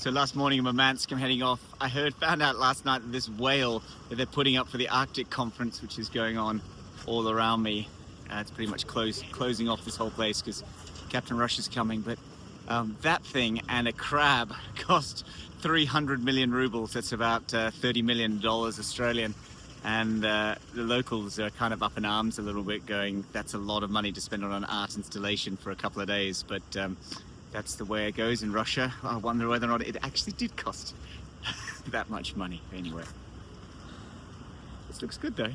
So last morning in Murmansk, I'm heading off. Found out last night that this whale that they're putting up for the Arctic conference, which is going on all around me, it's pretty much closing off this whole place because Captain Russia's coming. But that thing and a crab cost 300 million rubles. That's about $30 million Australian. And the locals are kind of up in arms a little bit, going, that's a lot of money to spend on an art installation for a couple of days. But that's the way it goes in Russia. I wonder whether or not it actually did cost that much money. Anyway, this looks good though.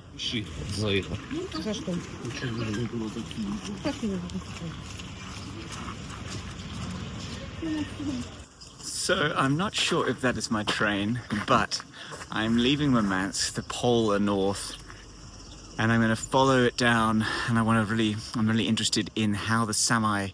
So I'm not sure if that is my train, but I'm leaving Murmansk, the polar north, and I'm going to follow it down. And I'm really interested in how the Sami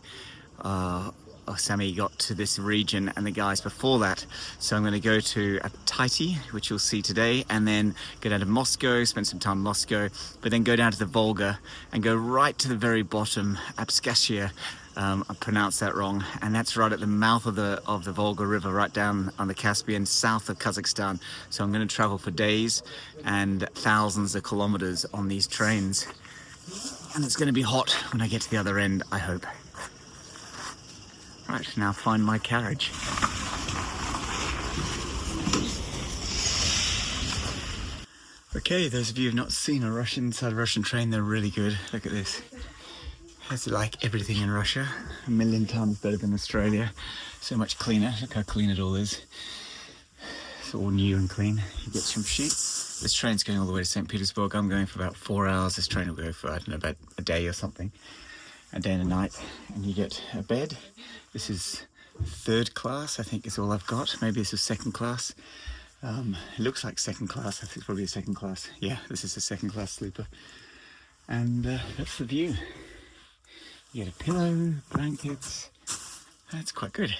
got to this region and the guys before that. So I'm going to go to Apatity, which you'll see today, and then go down to Moscow, spend some time in Moscow, but then go down to the Volga and go right to the very bottom, Abkhazia. I pronounced that wrong, and that's right at the mouth of the Volga River, right down on the Caspian, south of Kazakhstan. So I'm going to travel for days and thousands of kilometers on these trains, and it's going to be hot when I get to the other end, I hope. Right, now find my carriage. Okay, those of you who've not seen a Russian train, they're really good. Look at this. It's like everything in Russia, a million times better than Australia. So much cleaner. Look how clean it all is. It's all new and clean. You get some sheep. This train's going all the way to St. Petersburg. I'm going for about 4 hours. This train will go for, I don't know, about a day or something. A day and a night. And you get a bed. This is third class, I think is all I've got. Maybe this is second class. It looks like second class. I think it's probably a second class. Yeah, this is a second class sleeper. And that's the view. You get a pillow, blankets. That's quite good.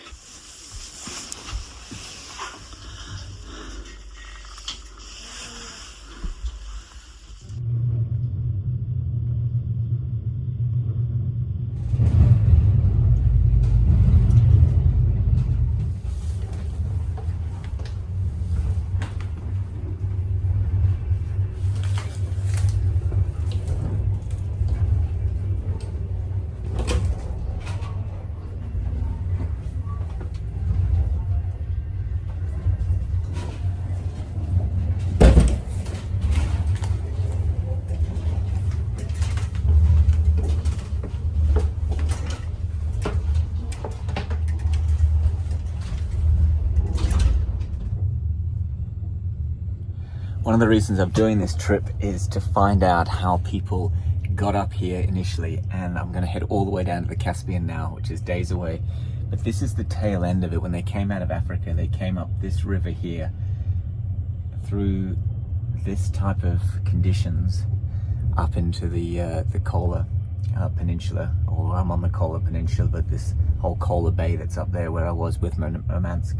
One of the reasons I'm doing this trip is to find out how people got up here initially, and I'm going to head all the way down to the Caspian now, which is days away. But this is the tail end of it. When they came out of Africa, they came up this river here through this type of conditions up into the Kola Peninsula, or I'm on the Kola Peninsula, but this whole Kola Bay that's up there where I was with Murmansk.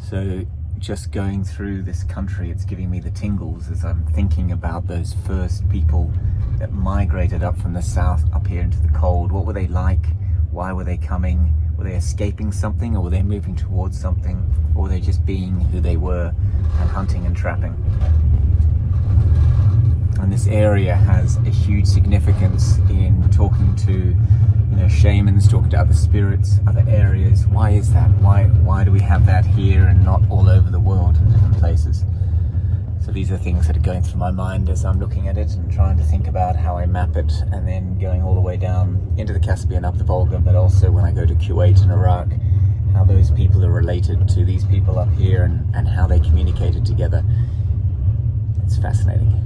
So just going through this country, it's giving me the tingles as I'm thinking about those first people that migrated up from the south up here into the cold. What were they like? Why were they coming? Were they escaping something, or were they moving towards something, or were they just being who they were and hunting and trapping? And this area has a huge significance in talking to, shamans, talking to other spirits, other areas. Why is that? Why do we have that here and not all over the world in different places? So these are things that are going through my mind as I'm looking at it and trying to think about how I map it, and then going all the way down into the Caspian, up the Volga, but also when I go to Kuwait and Iraq, how those people are related to these people up here and how they communicated together. It's fascinating.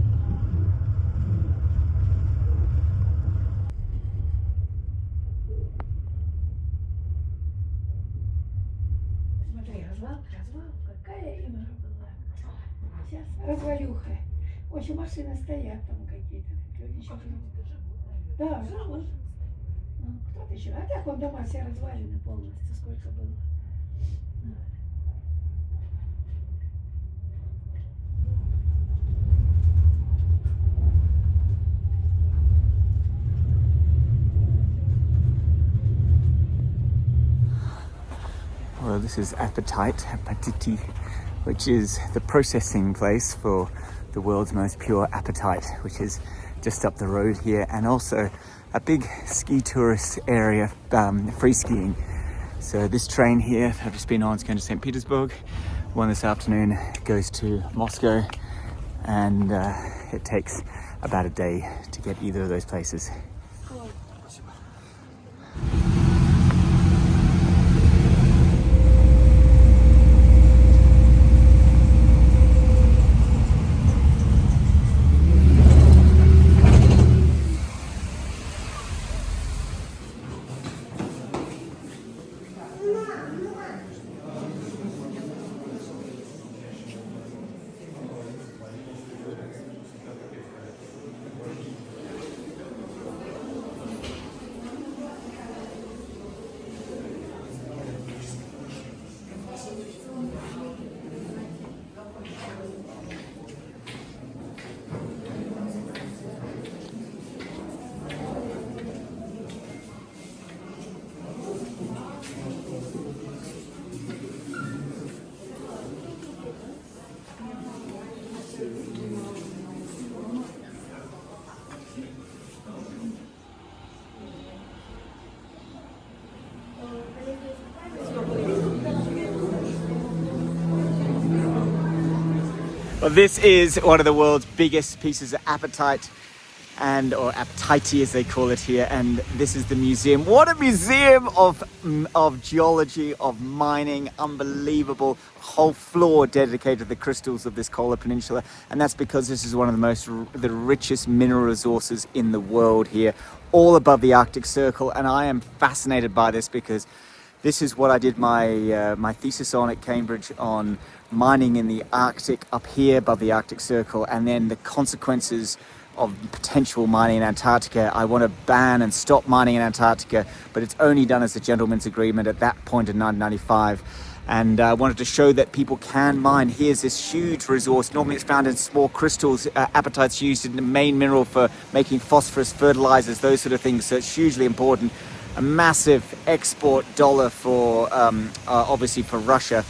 Развалюха. В общем, машины стоят там какие-то. Да, живут. Ну, кто-то еще. А так вон дома все развалены полностью, сколько было. Well, This is Apatity, which is the processing place for the world's most pure apatite, which is just up the road here, and also a big ski tourist area, free skiing. So this train here that I've just been on is going to St. Petersburg. One this afternoon goes to Moscow, and it takes about a day to get either of those places. Well, this is one of the world's biggest pieces of apatite, or apatite as they call it here, and this is the museum. What a museum of geology, of mining, unbelievable. Whole floor dedicated to the crystals of this Kola Peninsula, and that's because this is one of the richest mineral resources in the world here, all above the Arctic Circle. And I am fascinated by this because this is what I did my thesis on at Cambridge, on mining in the Arctic up here above the Arctic Circle, and then the consequences of potential mining in Antarctica. I want to ban and stop mining in Antarctica, but it's only done as a gentleman's agreement at that point in 1995. And I wanted to show that people can mine. Here's this huge resource. Normally it's found in small crystals. Apatite's used in the main mineral for making phosphorus, fertilizers, those sort of things. So it's hugely important. A massive export dollar for, obviously for Russia.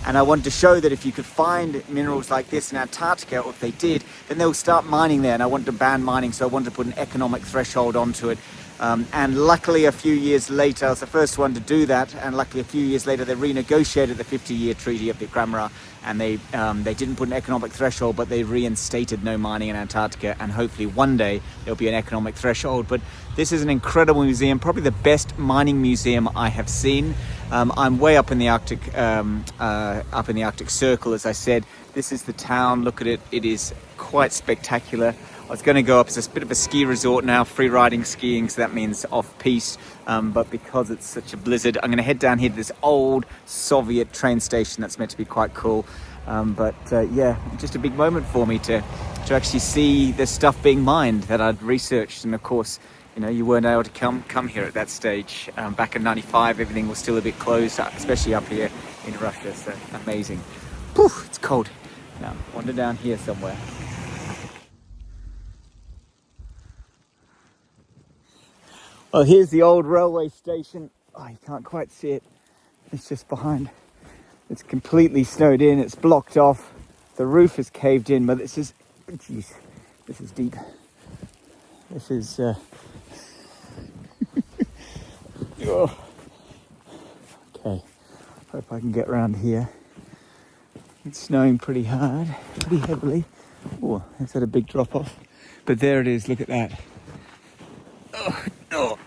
And I wanted to show that if you could find minerals like this in Antarctica, or if they did, then they'll start mining there. And I wanted to ban mining, so I wanted to put an economic threshold onto it. And luckily a few years later, I was the first one to do that, and luckily a few years later they renegotiated the 50-year treaty of the Grammar, and they didn't put an economic threshold, but they reinstated no mining in Antarctica, and hopefully one day there'll be an economic threshold. But this is an incredible museum, probably the best mining museum I have seen. I'm way up in the Arctic, Circle, as I said. This is the town. Look at it. It is quite spectacular. I was going to go up, it's a bit of a ski resort now, free riding skiing, so that means off-piste, but because it's such a blizzard, I'm going to head down here to this old Soviet train station that's meant to be quite cool. Yeah, just a big moment for me to actually see the stuff being mined that I'd researched. And of course, you know, you weren't able to come here at that stage. Back in 95, everything was still a bit closed, especially up here in Russia, so amazing. Poof, it's cold. Now, wander down here somewhere. Well, here's the old railway station. Oh, you can't quite see it. It's just behind. It's completely snowed in. It's blocked off. The roof is caved in, but this is, geez, this is deep. This is, oh. Okay, hope I can get around here. It's snowing pretty hard, pretty heavily. Oh, is that a big drop off? But there it is, look at that. Oh, no.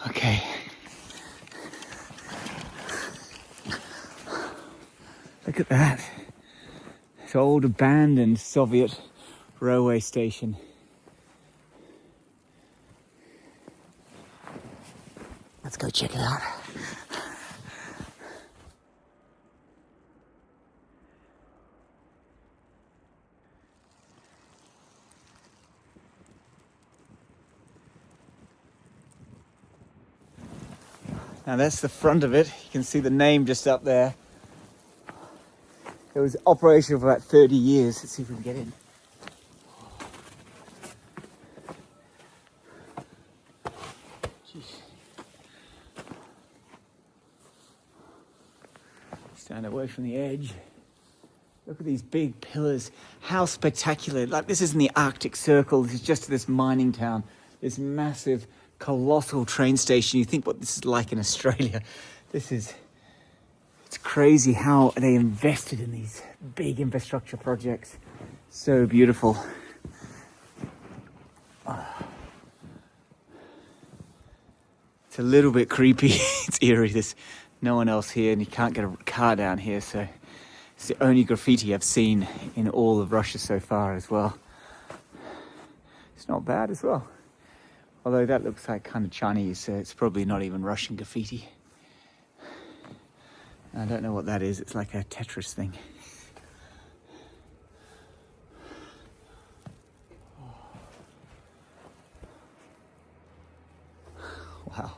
Okay. Look at that. It's old abandoned Soviet railway station. Let's go check it out. Now that's the front of it. You can see the name just up there. It was operational for about 30 years. Let's see if we can get in. Jeez. Stand away from the edge. Look at these big pillars. How spectacular. Like, this isn't the Arctic Circle. This is just this mining town. This massive, colossal train station. You think what this is like in Australia. It's crazy how they invested in these big infrastructure projects. So beautiful. It's a little bit creepy. It's eerie. There's no one else here and you can't get a car down here, so it's the only graffiti I've seen in all of Russia so far as well. It's not bad as well. Although that looks like kind of Chinese, so it's probably not even Russian graffiti. I don't know what that is. It's like a Tetris thing. Wow.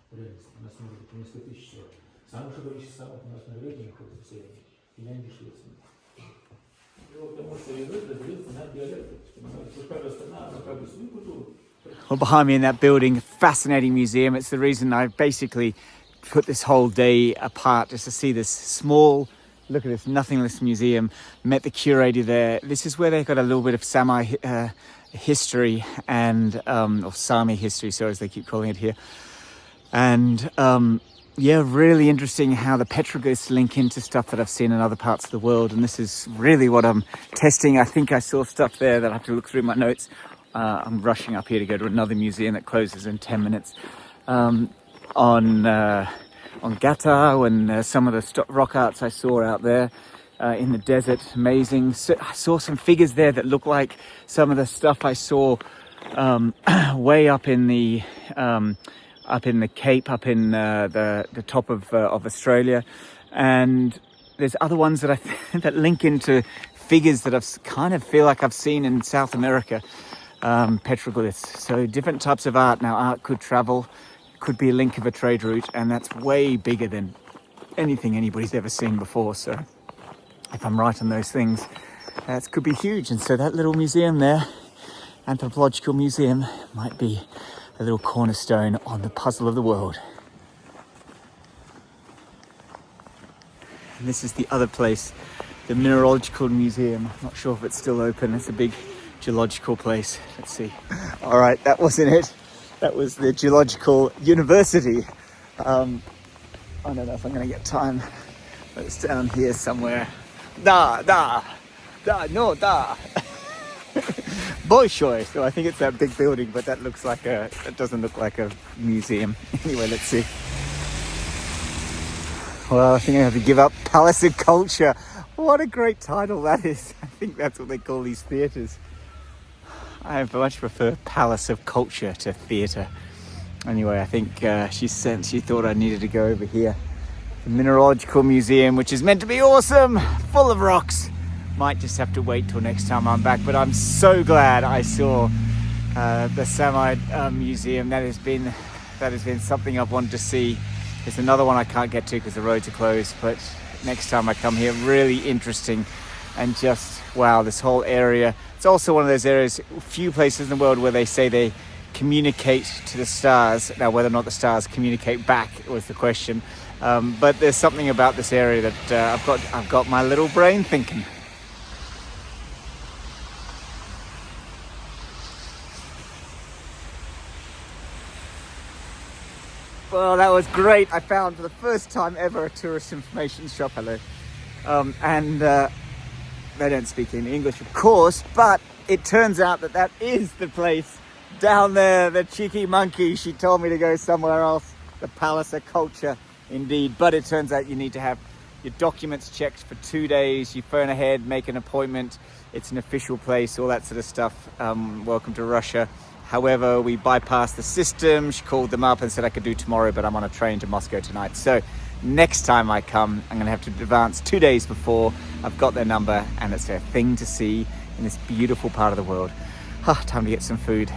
У нас может быть несколько тысяч человек. Самое большое количество самок у нас в Норвегии находится в Севере, Финляндии, Швеции. Потому что язык разделился на диалекты. Каждая страна, она как бы свою культуру. Well, behind me in that building, fascinating museum. It's the reason I basically put this whole day apart, just to see this small, look at this nothingness museum. Met the curator there. This is where they got a little bit of Sami history and or Sami history, so as they keep calling it here. And yeah, really interesting how the petroglyphs link into stuff that I've seen in other parts of the world. And this is really what I'm testing. I think I saw stuff there that I have to look through my notes. I'm rushing up here to go to another museum that closes in 10 minutes. On Gata and some of the rock arts I saw out there in the desert. Amazing. So I saw some figures there that look like some of the stuff I saw way up in the Cape, up in the top of Australia. And there's other ones that that link into figures that I've kind of feel like I've seen in South America. Petroglyphs. So different types of art. Now art could travel, could be a link of a trade route, and that's way bigger than anything anybody's ever seen before. So if I'm right on those things, that could be huge. And so that little museum there, anthropological museum, might be a little cornerstone on the puzzle of the world. And this is the other place, the Mineralogical Museum. I'm not sure if it's still open. It's a big geological place. Let's see. All right, that wasn't it. That was the Geological University. I don't know if I'm going to get time, but it's down here somewhere. Da. Bolshoi. So I think it's that big building, but that doesn't look like a museum. Anyway, let's see. Well, I think I have to give up. Palace of Culture. What a great title that is. I think that's what they call these theatres. I much prefer Palace of Culture to theatre. Anyway, I think she thought I needed to go over here. The Mineralogical Museum, which is meant to be awesome, full of rocks. Might just have to wait till next time I'm back, but I'm so glad I saw the Sami Museum. That has been something I've wanted to see. There's another one I can't get to because the roads are closed, but next time I come here, really interesting. And just, wow, this whole area. It's also one of those areas, few places in the world where they say they communicate to the stars. Now, whether or not the stars communicate back was the question. But there's something about this area that I've got my little brain thinking. Well, that was great. I found for the first time ever a tourist information shop. Hello. And they don't speak any English, of course, but it turns out that is the place down there, the cheeky monkey. She told me to go somewhere else. The Palace of Culture, indeed. But it turns out you need to have your documents checked for 2 days. You phone ahead, make an appointment. It's an official place, all that sort of stuff. Welcome to Russia. However, we bypassed the system. She called them up and said I could do tomorrow, but I'm on a train to Moscow tonight. So next time I come, I'm gonna have to advance 2 days before. I've got their number, and it's a thing to see in this beautiful part of the world. Time to get some food.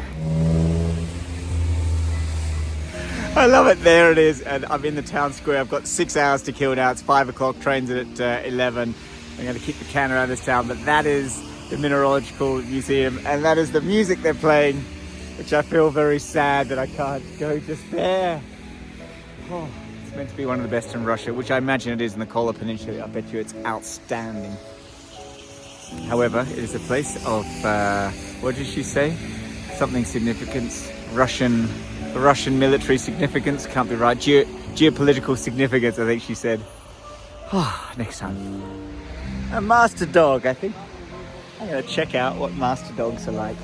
I love it. There it is, and I'm in the town square. I've got 6 hours to kill now. It's 5 o'clock, train's at 11. I'm going to kick the can around this town, but that is the Mineralogical Museum, and that is the music they're playing, which I feel very sad that I can't go just there. It's meant to be one of the best in Russia, which I imagine it is in the Kola Peninsula. I bet you it's outstanding. However, it is a place of, what did she say? Something significance. Russian military significance, can't be right. Geopolitical significance, I think she said. Next time. A master dog, I think. I'm gonna check out what master dogs are like.